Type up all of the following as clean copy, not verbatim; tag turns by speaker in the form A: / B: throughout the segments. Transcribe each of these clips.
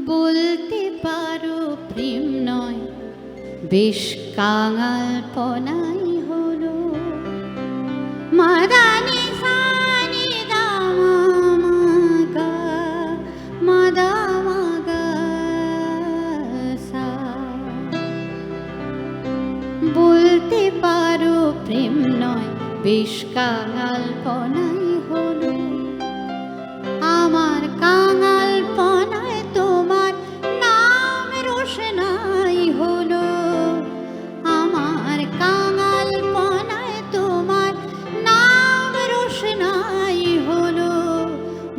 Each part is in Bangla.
A: বলতে পারো প্রেম নয়, বেশ কাঙালপনাই হলো। মাদানি সানি দামাগা মাদামাগা সা। বলতে পারো প্রেম নয়, বেশ কাঙালপনাই হলো। আমার কাঙালপনায় তোমার নাম রোশনাই হলো। আমার কাঙালপনায় তোমার নাম রোশনাই হলো।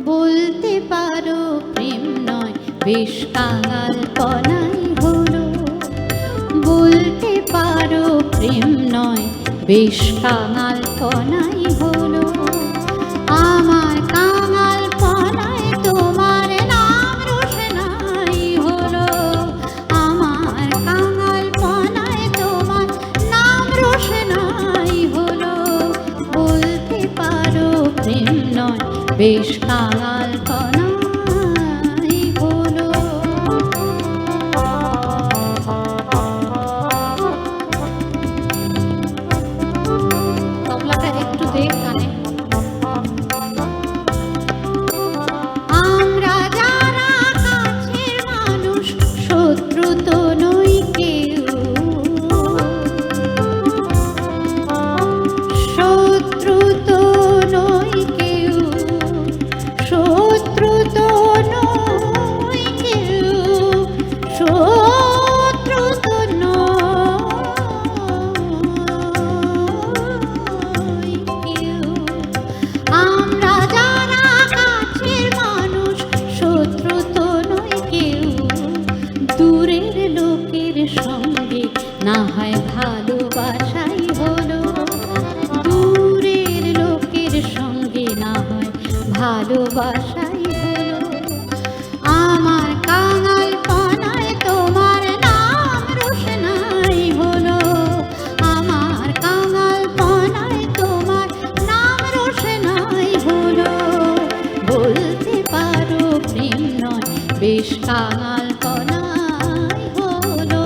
A: বলতে পারো প্রেম নয়, বেশ কাঙালপনাই হলো। বলতে পারো প্রেম নয়, বেশ কাঙালপনাই হলো। আমার কাঙালপনায় তোমার নাম রোশনাই হলো। আমার কাঙালপনায় তোমার নাম রোশনাই হলো। বলতে পারো প্রেম নয়, বেশ কাঙালপনাই হলো। তবলাটা একটু দে কানে। আমরা যারা কাছের মানুষ, শত্রু তো নই কেউ। শত্রু তো নই কেউ, শত্রু তো নই কেউ, শত্রু তো নই কেউ। আমরা যারা কাছের মানুষ, শত্রু তো নই কেউ। দূরের লোকের সঙ্গে না হয় ভালোবাসাই হলো। দূরের লোকের সঙ্গে না হয় ভালোবাসাই হলো। আমার কাঙালপনায় তোমার নাম রোশনাই হলো। আমার কাঙালপনায় তোমার নাম রোশনাই হলো। বলতে পারো প্রেম নয়, বেশ কাঙালপনাই হলো।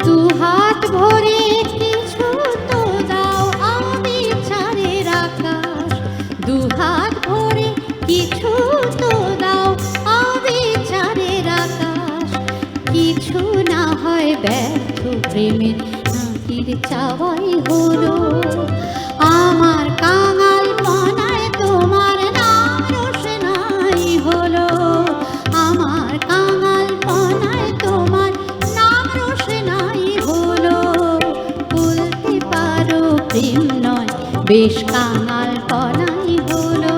A: দুহাত ভরে কিছু তো দাও আবিচারের আকাশ। দুহাত ভরে কিছু তো দাও আবিচারের আকাশ। কিছু না হয় ব্যর্থ প্রেমের নাকির চাওয়াই হলো। আমার কাঙালপনায় তোমার নাম রোশনাই হলো। আমার কাঙালপনায় তোমার নাম রোশনাই হলো। বলতে পারো প্রেম নয়, বেশ কাঙালপনাই হলো।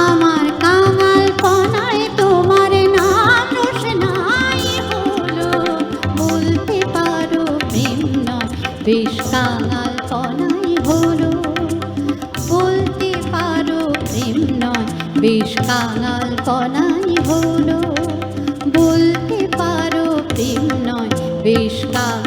A: আমার কাঙালপনায় তোমার নাম রোশনাই হলো। বলতে পারো প্রেম নয়, বেশ কাঙালপনাই হলো। বলতে পারো প্রেম নয়, বেশ কাঙালপনাই হলো। বলতে পারো প্রেম নয়, বেশ কাঙাল